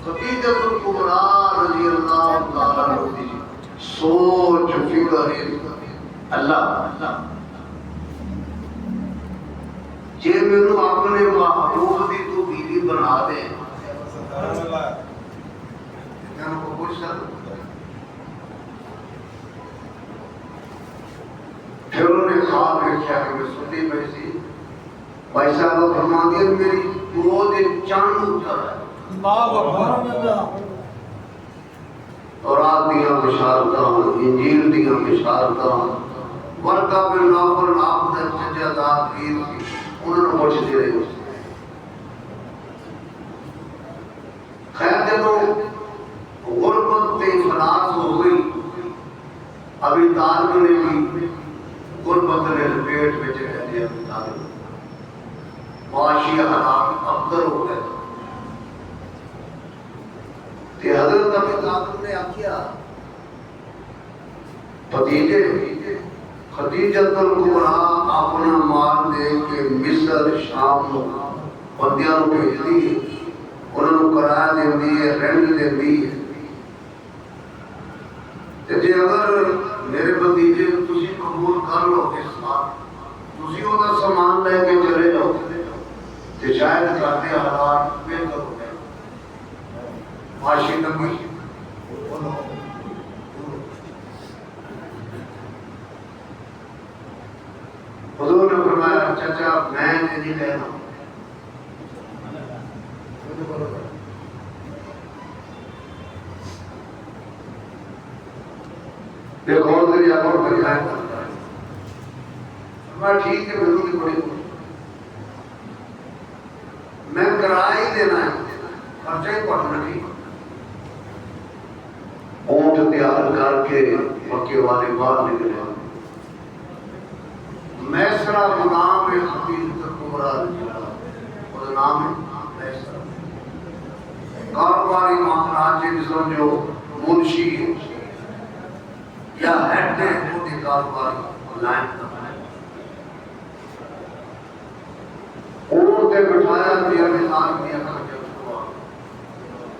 خدیجۃ الکبریٰ رضی اللہ تعالیٰ عنہ دی سوچ فکر اللہ جے مینوں اپنے محبوب دی تو بیوی بنا دے کیا کو پوچھ سکتا پھر انہوں نے خواب دیکھا کہ میں سنی پئی سی بھائی صاحب فرما دیا میری دو دن چاند اتر ہے تورات دیاں بشارتاں انجیل دیاں بشارتاں ورقہ بن نوفل آپ نے سجادات کی انہوں نے پوچھتی رہی اس سے خیر جب غربت تے افلاس ہو گئی ابھی طالب نے بھی غربت نے پیٹ میں رہ دیا ابھی طالب معاشی حالات ابتر ہو گئے کہ حضرت ابھی طالب نے کیا بھتیجے خدیجۃ الکبریٰ اپنا مال دے کے مصر شام بندیاں بھیج دی انہوں نے کرایہ دیندی ہے رینٹ دیندی ہے تے جے اگر میرے بھتیجے تسی قبول کر لو اس بات تسی وہ سامان لے کے چلے جاؤ تے شاید کرتے حالات بہتر ہو جائے معاشی نمی حضور نے فرمایا چچا میں نہیں لینا دیکھو اور دری آپ اور پریشان کرتا ہے فرمایا ٹھیک ہے میں نہیں بڑی میں کرایہ ہی دینا ہے خرچہ ہی پڑھنا ٹھیک اونٹ تیار کر کے مکے والے باہر نکلے میسرہ غلام خدیجۃ الکبریٰ وہ نام ہے میسرہ کاروباری معاملات جن جو منشی یا ہیڈ ہے وہ بھی کاروباری لائن کرنا ہے اونٹ تے بٹھایا دیا مثال دیا کر کے اس کو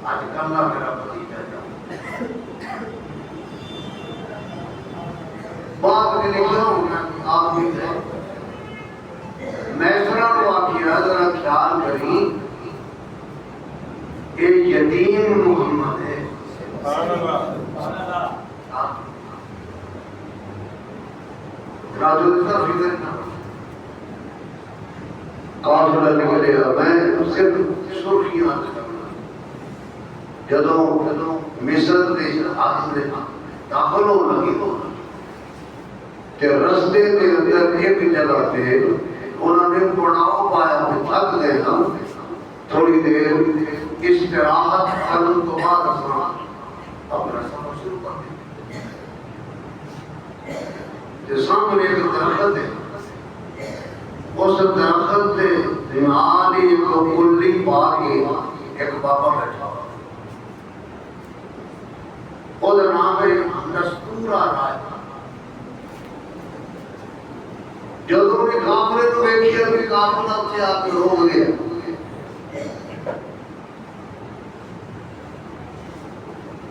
آج کلہ میرا بھتیجا جاؤ بات میں لکھا ہوں میں آپ بھی ہے میسرہ کو آکیا ذرا خیال کریں کہ یتیم محمد ہے راجو دیتا فکر نہ کافرہ نکلے گا میں صرف سرخیاں کرنا جدوں مصر دے ہاتھ میں داخل ہو لگی کہ رستے کے اندر ایک جگہ پہ انہوں نے پڑاؤ پایا کہ تھک گئے ہم تھوڑی دیر استراحت کرنے تو بعد اپنا سفر شروع کر دیں سامنے ایک درخت ہے اس درخت کے نالی کو کلی پا کے ایک بابا بیٹھا ہوا وہ نام ہے نستورا رائے جب انہوں نے کافرے تو دیکھیا کہ کافرہ سے آ کے روک گیا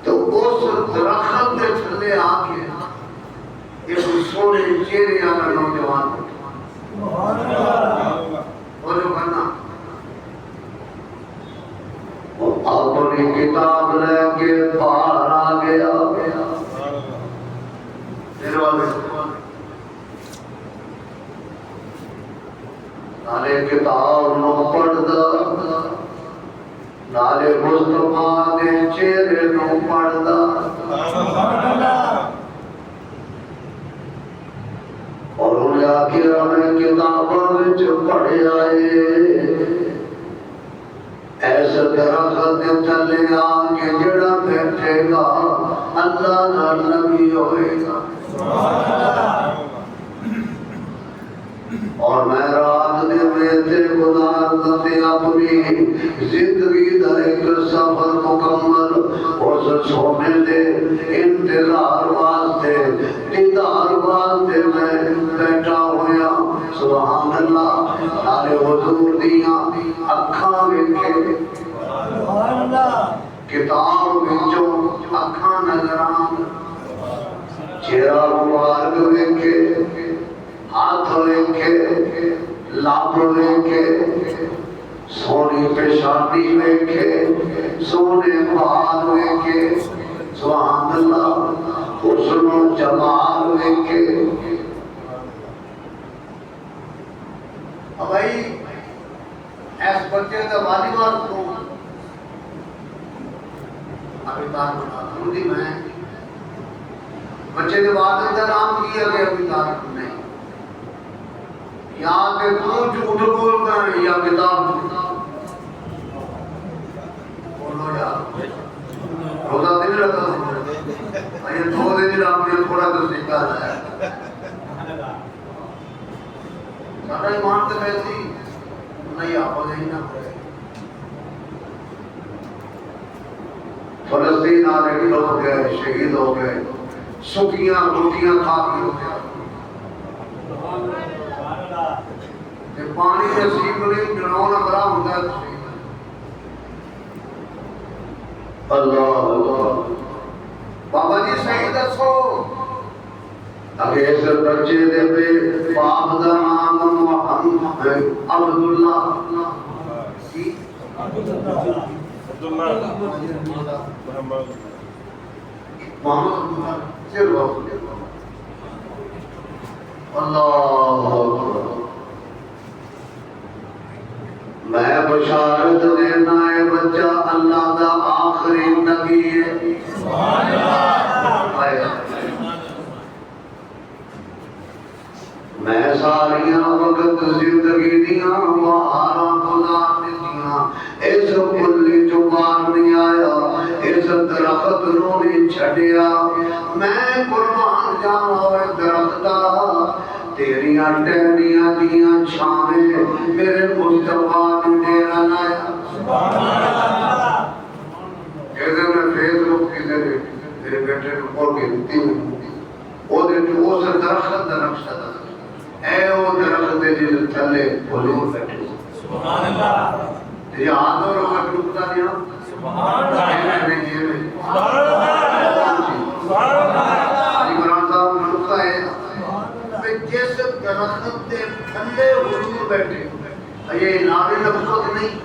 تو اس درخت کے تھلے آ کے ایک سونے چہرے والا نوجوان وہ جو کہنا وہ اپنی کتاب لے کے باہر آ گیا میرے والے نالے کتاب نو پڑھ دا نالے مصطفیٰ دے چہرے نو پڑھ دا اور انہیں آخر ہمیں کتابوں وچ پڑھے آئے ایسے درخت دے تھلے آ کے جڑا بیٹھے گا اللہ دا نبی ہوئے گا اور میں رات دے میں گزارتا تے اپنی زندگی دا ایک سفر مکمل اس سونے دے انتظار واسطے دیدار واسطے میں بیٹھا ہویا سبحان اللہ نالے حضور دیاں اکھاں ویکھے سبحان اللہ کتاب وچوں اکھاں نظر آن چہرہ مبارک ویکھے ہاتھ ویکھے لب ویکھے سونی پیشانی ویکھے سونے بال ویکھے سبحان اللہ حسن و جمال ویکھے اب بھائی ایس بچے کا والی بار کو ابھی تار بنا دوں دی میں بچے کے والد کا نام کیا کہ ابھی تار نہیں یا کہ تو جھوٹ بولتا ہے یا کتاب بولو یار روزہ دن لگا یہ 2 دن آپ نے تھوڑا تو سیکھا ہے سارا ایمان تو ویسی نہیں آپ نہیں نہ پڑے فلسطین آنے بھی ہو گئے شہید ہو گئے سکیاں روٹیاں کھا کے ہو گیا پانی نصیب نہیں جنون بڑا ہوتا ہے اللہ اللہ بابا جی صحیح دسو اگے اس بچے دے پہ باپ دا نام محمد عبداللہ جی عبداللہ محمد چلو اللہ میں بشارت دینا ہے بچہ اللہ دا آخری نبی ہے سبحان اللہ میں ساریاں وقت زندگی دیاں بہاراں گزار دیتیاں اس پلی جو باہر نہیں آیا اس درخت نو نہیں چھڑیا میں قربان جانا ہوئے درختہ تیریاں ٹہنیاں دیاں چھاویں میرے مصطفیٰ نے ڈیرا لایا کہتے میں فیس بک کی میرے بیٹے کو پڑھ کے دیتی ہوں وہ درخت درخت اے وہ درخت دے جس تھلے حضور بیٹھے سبحان اللہ تیری ہاتھ اور روکا ٹوکتا دیا سبحان اللہ سبحان اللہ عمران صاحب ٹوکتا ہے جس درخت دے تھلے حضور بیٹھے یہ ناوی لفظت نہیں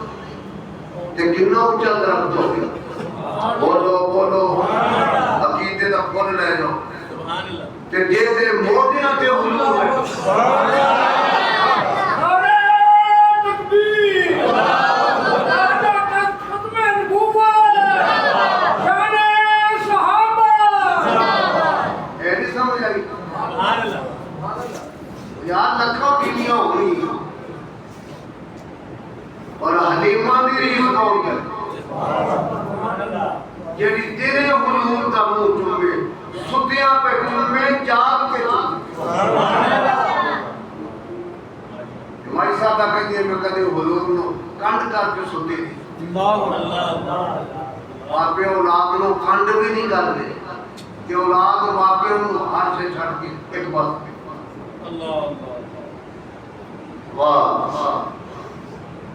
تے کتنا اونچا درخت ہو گیا بولو بولو عقیدے دا کون لے جاؤ سبحان اللہ تے جیسے موٹیاں تے حضور ہے سبحان اللہ نعرہ تکبیر ختم نبوت شان صحابہ اے نہیں سمجھ آئی سبحان اللہ یاد رکھو کتنی ہوئی اور حلیمہ دی ریس کون کر جیڑی تیرے حضور دا منہ چومے ستیاں پہ چومے جاگ کے چومے ہماری صاحب کا کہتے ہیں میں کہتے ہیں حضور نو کنڈ کر کے ستے دی واپے اولاد نو کنڈ بھی نہیں کر دے کہ اولاد واپے نو ہر سے چھڑ کے ایک بات واہ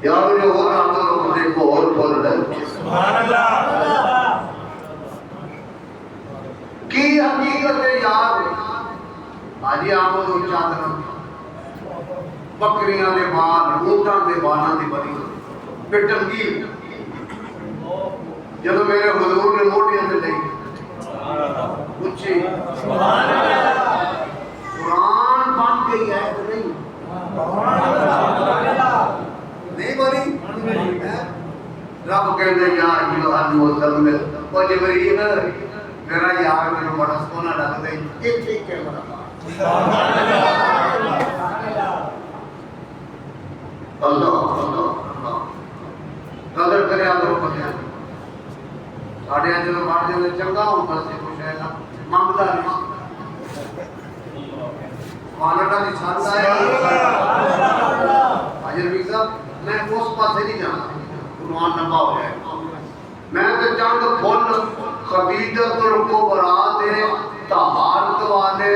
یا مجھے اور آتا رو مجھے کو اور بول رہے سبحان اللہ کی حقیقت یاد ہے آجی آمد و چادر بکریاں دے بال اونٹاں دے بالاں دی بنی پٹنگی جب میرے حضور نے موٹیاں دے لئی اچھی سبحان اللہ قرآن بن گئی ہے تو نہیں نہیں بنی رب کہتے یا ایھا المزمل وہ جبریل میرا یار میرے بڑا سونا لگ دے یہ ٹھیک ہے میرا اللہ اللہ قدر کرے آپ کو پتہ ساڑھے آج میں بڑھ جانے چنگا ہوں بس یہ کچھ ہے نا مانگتا نہیں مانگتا نہیں چھانتا ہے حاجر بھی صاحب میں اس پاس سے نہیں جانا قرآن نبا ہو جائے میں تو چاند پھول خبیدت کو برات ہے تہارت والے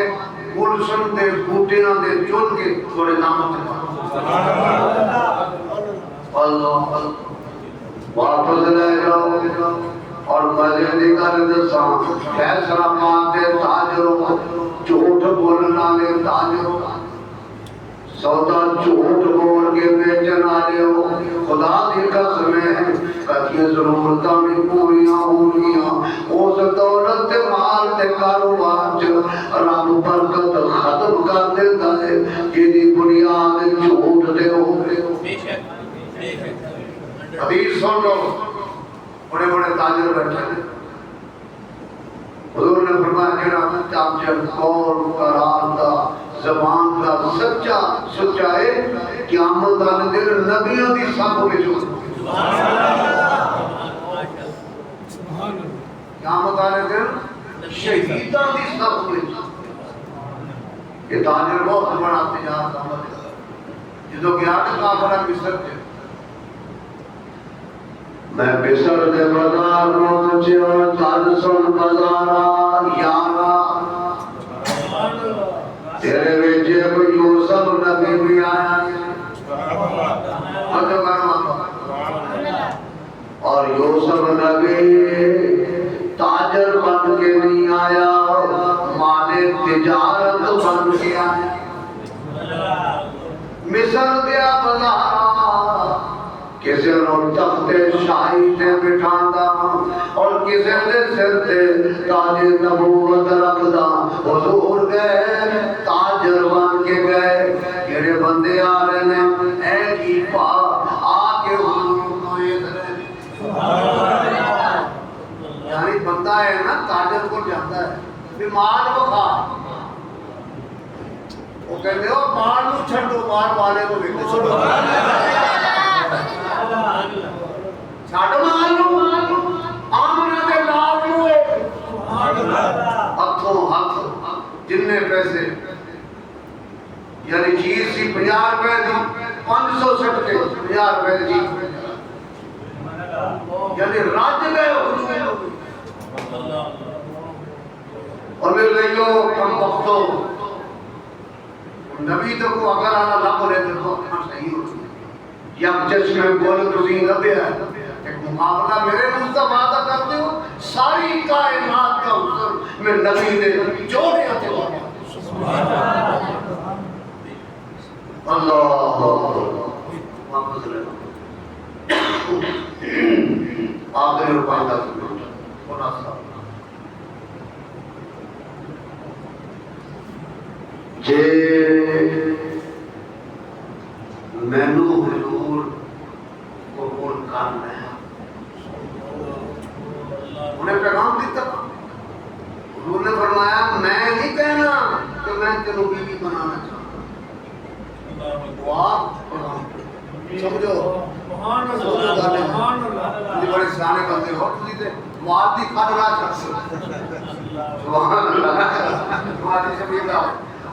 گلشن دے بوٹیاں دے چن کے تھوڑے نامت اللہ واپس لے جاؤ اور مزے دی گل دساں فیصلہ مانتے تاجروں جھوٹ بولن والے تاجروں سودا جھوٹ بول کے بیچن والے ہو خدا دی قسم ہے کدی ضرورتاں بھی پوریاں ہونگیاں اس دولت تے مال تے کاروبار چ رب برکت ختم کر دیندا ہے جدی بنیاد جھوٹ تے ہوے حدیث سن لو بڑے بڑے تاجر بیٹھے ہیں حضور نے فرمایا جڑا تاجر قول قرار دا زبان کا سچا ہے قیامت والے دن نبیوں دی صف وچ قیامت والے دن شہیداں دی صف وچ یہ تاجر بہت بڑا تجارت عمل ہے جدوں گیا کہ کافر مصر کے میں مصر دے بازار پہنچیا تن سن بازارا یارا تیرے ویچے کوئی یوسف نبی بھی آیا اور یوسف نبی تاجر بن کے نہیں آیا مال تجارت بن کے آیا مصر دیا بازارا کسی نو تخت شاہی تے بٹھاندا اور کسی دے سر تے تاج نبوت رکھدا حضور گئے تاجر بن کے گئے جڑے بندے آ رہے ہیں اے کی پا آ کے حضور کو ادھر یعنی بندہ ہے نا تاجر کو جاندا ہے کہ مال وکھا وہ کہتے ہو مال نو چھڈو مال والے کو لے کے چھاڑ مالو آمنہ دے لال ہوئے ہتھوں ہتھ جننے پیسے یعنی چیز سی 50 روپے دی 560 کے 50 روپے دی یعنی راج گئے اور میرے لئیو کم وقتوں نبی تو کو اگر آنا لب لے تو صحیح ہوتی یک چشمے بول تسی لبیا ہے ایک مقابلہ میرے مصطفیٰ کا کرتے ہو ساری کائنات کا حضور میں نبی دے جوڑے آتے ہو اللہ واپس لے آخری روپائیں کا مناسب جے مینو حضور قبول کرنا ہے انہیں پیغام دیتا حضور نے فرمایا میں نہیں کہنا کہ میں تینوں بیوی بنانا چاہتا وہ آپ سمجھو یہ بڑے سیانے بندے ہو تسی تے معادی کھڑ رہا چاہتے سبحان اللہ معادی شبیدہ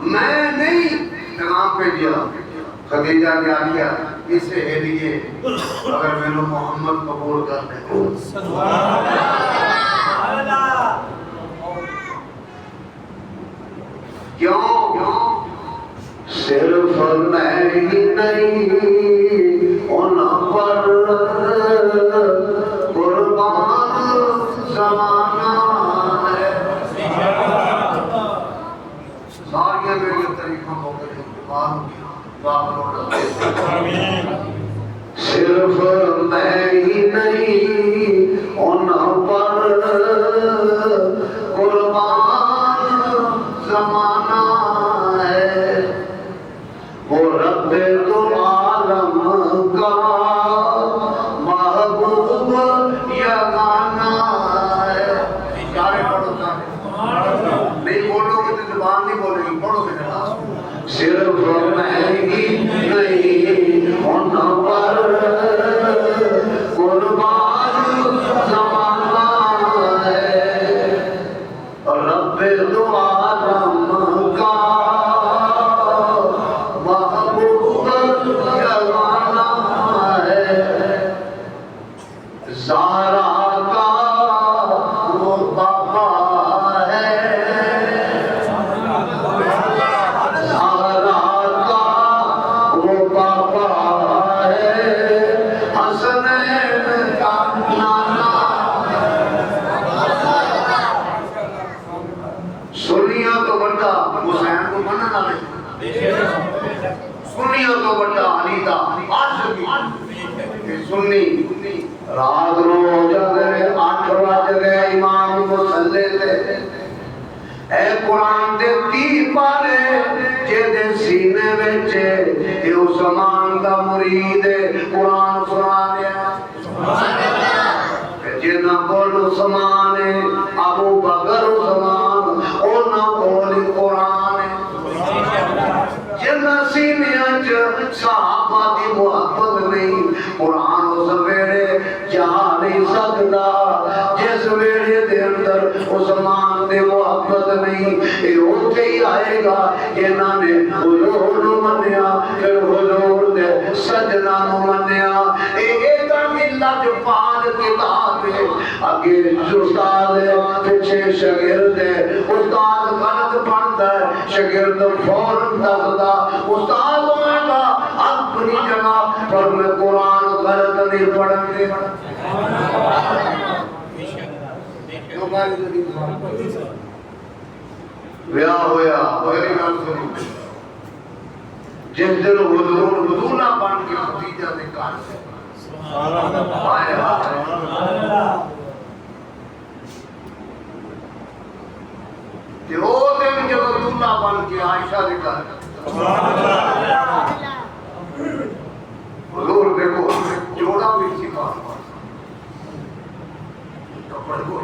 میں نہیں پیغام پہ دیا خدیجہ نے آگیا اسے ہے لیے اگر میں نے محمد قبول کرنے کو کیوں صرف میں ہی نہیں ان پر قربان زمانہ ہے ساری میری طریقوں کو میرے انتقال کیا صرف میں ہی نہیں ان پر قربان زمانہ ہے وہ رب تو عالم کا محبوب یگانہ ہے سارے پڑھو سارے نہیں بولو گے تو زبان نہیں بولے گی پڑھو گے صرف میں ہی نہیں ان پر قربان زمانہ ہے رب دو عالم کا محبوب یگانہ ہے زہرا کا منن والے سنیوں تو بڑا علی دا عاشق سنی رات نو جگے 8 بج گئے امام مصلی تے اے قرآن دے 30 پارے جے سینے وچ اے عثمان دا مرید قرآن سنا دیا سبحان اللہ جنا کول عثمان ابو بکر عثمان انہاں کول قرآن جنا سینے وچ صحابہ دی محبت نہیں قرآن اس ویلے جا نہیں سکدا جس ویلے دے اندر عثمان دے محبت نہیں اے اوتھے ہی آئے گا جنہاں نے حضور نو منیا پھر حضور دے سجنا نو منیا اے تا ملت پاک کتاب ہے اگے استاد پیچھے شاگرد ہے استاد غلط پڑھتا ہے شاگرد فوراً دسدا استاد ہوئے گا اپنی جگہ پر میں قرآن غلط نہیں پڑھن دے بیاہ ہویا میری گل سنو جس دن حضور دولہا بن کے ختیجہ دے گھر سے آیا تے او دن جب دولہا بن کے عائشہ دے گھر حضور دیکھو جوڑا بھی سکھا کپڑ کو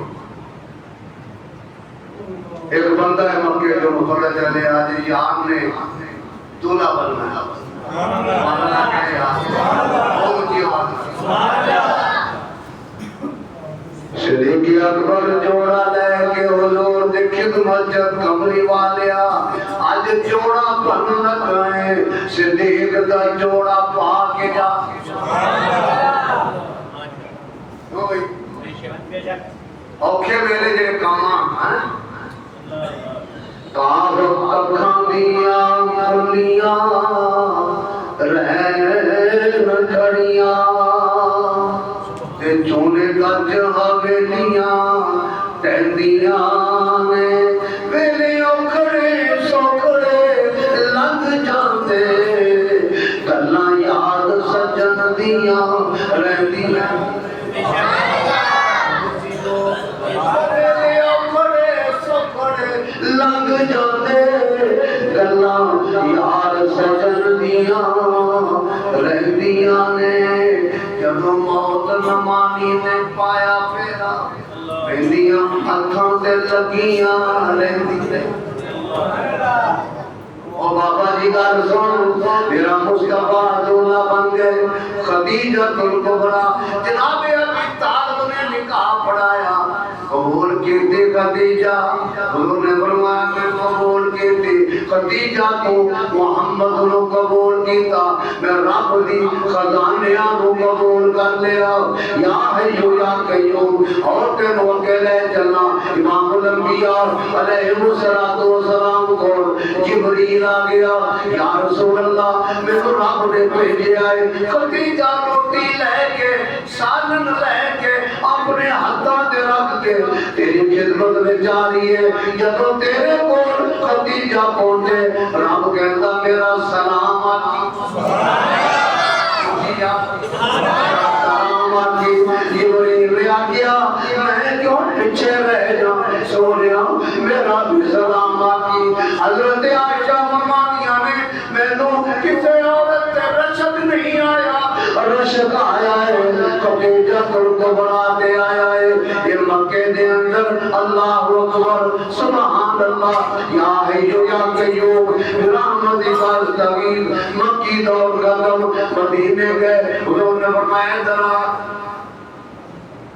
ایک بندہ ہے مکے جو مقرر چلے آج یار نے دولہا بننا ہے بننا کہے آج بہت اچھی آواز صدیق اکبر جوڑا لے کے حضور دے خدمت جب کمری والیا آج جوڑا بن لگائے صدیق دا جوڑا پا کے جا اوکھے میرے جے کاما کاغ تکھاں دیاں کھلیاں رہن کھڑیاں تے چونے گج حویلیاں ٹہندیاں نے ویلے اوکھڑے سوکھڑے لنگ جاندے گلاں یاد سجن دیاں رہندیاں لنگ جاندے گلاں یار سجن دیاں رہندیاں نے جب موت نمانی نے پایا پھیرا رہندیاں ہتھاں تے لگیاں رہندیاں او بابا جی گل سن میرا مصطفیٰ دولہا بن گئے خدیجہ الکبریٰ جناب ابی طالب نے نکاح پڑھایا قبول کیتی خدیجہ حضور نے فرمایا میں قبول کیتی خدیجہ کو محمد نو قبول کیتا میں رب دی خزانیاں نو قبول کر لیا یا حیو یا قیوم اور تینوں اکیلے چلنا امام الانبیاء علیہ السلام کو جبریل آ گیا یا رسول اللہ میں تو رب نے بھیجے آئے خدیجہ روٹی لے کے سالن لے کے اپنے ہاتھاں تے رکھ کے تیری خدمت میں جا رہی ہے جب تیرے کول خدیجہ پہنچے رب کہتا میرا سلام آتی سلام آتی جبریل آ گیا میں کیوں پیچھے رہ جاؤں سونیا میرا بھی سلام آتی حضرت عائشہ فرمانیاں نے میں تو کسے عورت تے رشک نہیں آیا رشک آیا ہے خدیجہ الکبریٰ تے آیا ہے یہ مکے دے اندر اللہ اکبر سبحان اللہ یا حیو یا قیوم برحمتک استغیث مکی دور ختم مدینے گئے حضور نے فرمایا ذرا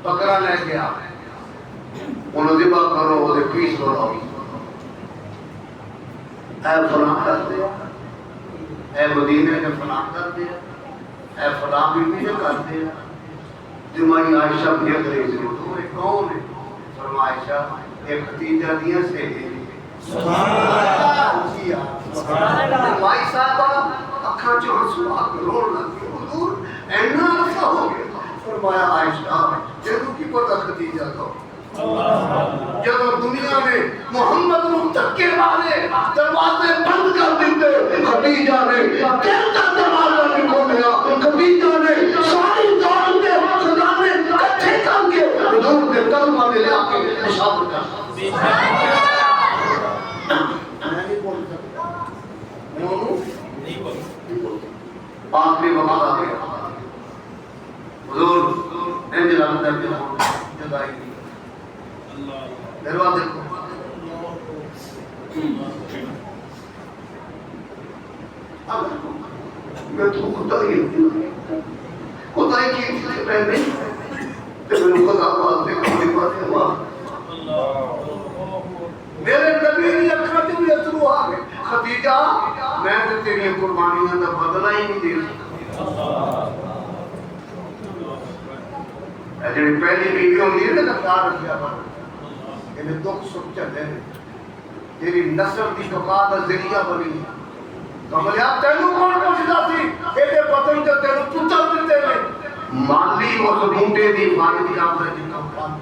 بکرا لے کے آ انہوں ذبح کرو وہ پیس بناؤ اے فلاں کر دیا اے مدینے نے فلاں کر دیا اے فلاں بھی نے کر دیا تمہاری عائشہ بھی انگریز نے تو یہ کون ہے فرمایا عائشہ ایک خدیجہ دیا سے سبحان اللہ بھائی صاحب اکھاں چ ہنسو آ کے رون لگ گئے حضور اینا عرصہ ہو گیا فرمایا عائشہ تینوں کی پتہ خدیجہ کا جب دنیا میں محمد نو دھکے مارے دروازے بند خدیجہ نے دل کا دروازہ نہیں کھولیا، خدیجہ نے ساری دولت کے خزانے اکٹھے کر کے حضور کے قدموں میں لے آ کے مشاور کر آخری وقت آ گیا حضور انجل اندر کے جگائی دروازے کو میں تو خدائی کی تھی میں نہیں لیکن خدا بات دیکھو میری بات ہے میرے نبی نے اکھاتے ہوئے اترو آ گئے خدیجہ میں تو تیری قربانیاں کا بدلہ ہی نہیں دے سکتا جی پہلی بیوی ہوندی ہے نا کار رکھیا پر انہیں دکھ سکھ چلے تیری نسل کی بقا کا ذریعہ بنی تو بولے آپ تینوں کون پوچھتا سی ایڈے پتن جو تینوں پتر دیتے ہیں مالی اور بوٹے دی فائدی آپ نے جن کا کام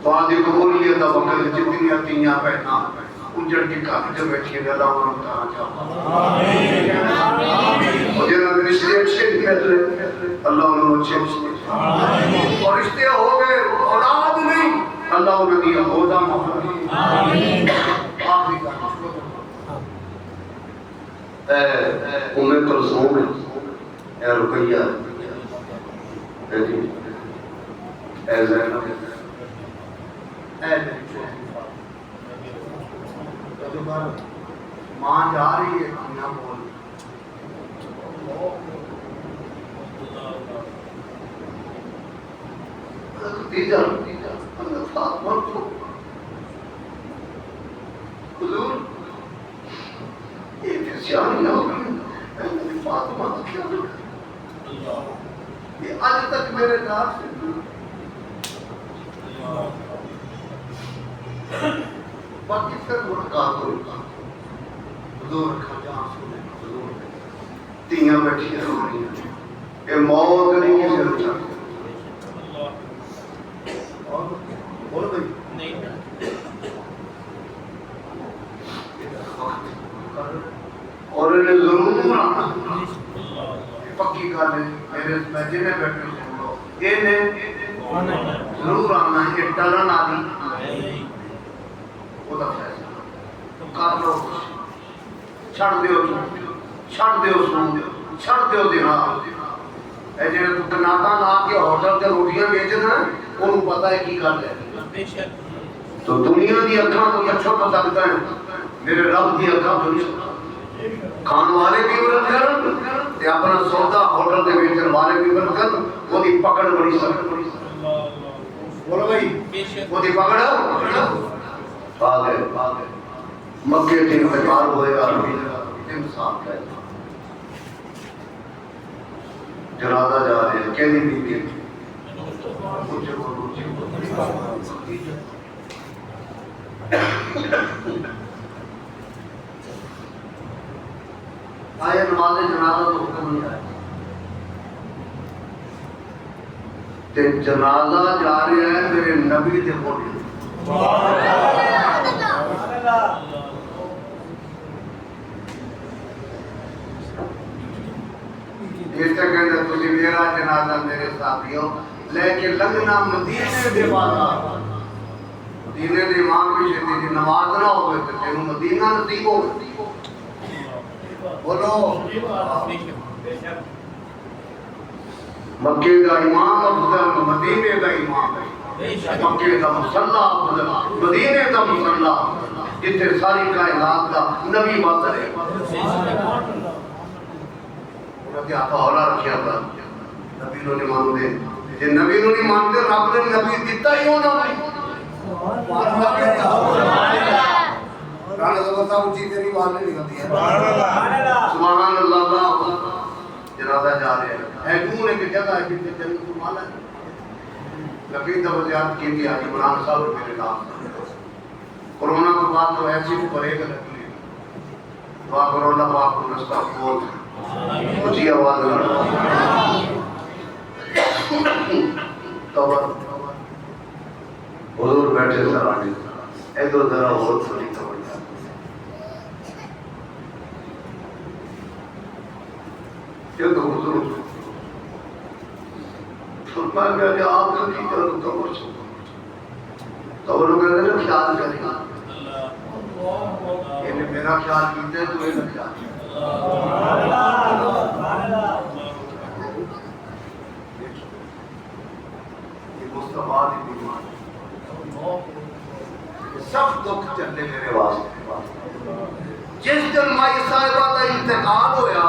تو آدھی قبولیت کا وقت جتنی عطیاں پہنا اجڑ کی کافی جو بیٹھی ہے اللہ انہوں اتارا چاہتا اور جنہوں نے رشتے اچھے پہلے اللہ انہوں اچھے اچھے اور رشتے ہو گئے اولاد نہیں اللہ انہوں نے دیا ہودا محمد آخری کا اے کلثوم اے رقیہ اے زینب اے ماں جا رہی ہے کھانا بول خدیجہ فاطمہ کو حضور یہ فسیانی ہوگی فاطمہ کیا یہ آج تک میرے نام سے باقی پھر ملاقات ہوئی حضور رکھا جہاں سنے حضور تیاں بیٹھی رو رہی ہیں یہ موت نہیں کسی رچا بول بھائی اور انہیں ضرور آنا پکی گل ہے میرے جنہیں بیٹھے سن لو یہ ضرور آنا یہ ڈرن آدھی وہ دا فیصلہ کر لو چھڑ دیو سن چھڑ دیو دینا اے جنہیں تو کناتا لا کے ہوٹل کے روٹیاں بیچنا انہوں پتا ہے کی کر لے تو دنیا دی اکھاں تو اچھا پتا لگتا ہے میرے رب دی اکھاں تو نہیں کھان والے بھی عبرت کرن تے اپنا سودا ہوٹل دے بیچن والے بھی عبرت کرن وہ دی پکڑ بڑی سخت بولو بھائی وہ دی پکڑ آ گئے مکے دن میں پار ہوئے انسان کا جنازہ جا رہے ہیں کہنی بھی آئے نماز جنازہ تو حکم نہیں آئے تے جنازہ جا رہے ہیں میرے نبی دے بولی اس سے کہتے تجھے میرا جنازہ میرے ساتھیوں لیکن لگنا مدینے دے بازار مدینے دے امام بھی شدی دی نماز نہ ہوئے تو تینوں مدینہ نصیب ہو بولو مکے دا امام افضل مدینے دا امام مکے دا مصلی افضل مدینے دا مصلی جتنے ساری کائنات کا نبی باطر ہے انہوں نے آتا ہولا رکھیا تھا نبی انہوں نے مانو دے جن نبی انہوں نے مانتے رب نے نبی دیتا ہی ہونا نہیں رانا زبردہ اونچی تیری والے نکلتی ہے سبحان اللہ جنازہ جا رہے ہیں ایڈون ایک جگہ ہے جنہیں جنہیں کو مانا ہے نبی توجیات کی بھی آجی عمران صاحب میرے نام کورونا کے بعد تو ایسی کو پڑے گا لگی دعا کرو اللہ پاک کو رستہ کھول اونچی آواز لڑا توبہ حضور بیٹھے سرانے ادھر ذرا اور تھوڑی توجہ یہ تو حضور فرمایا گیا کہ آپ کا کی کرو قبر سے قبر کو کہتے ہیں خیال کریں انہیں میرا خیال کیتے ہیں تو میرا خیال یہ مصطفیٰ کی بیمار سب دکھ چلنے میرے واسطے جس دن مائی صاحبہ کا انتقال ہویا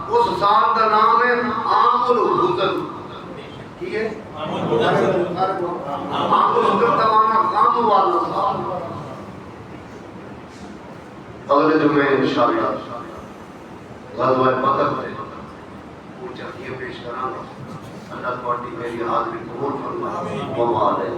اس سال کا نام ہے عام الحزن کی ہے عام الحزن تمانا غم والا سال اگلے جمعے انشاءاللہ غزوہ بدر میں پوچھا یہ پیش کرانا اللہ تعالی میری حاضری قبول فرمائے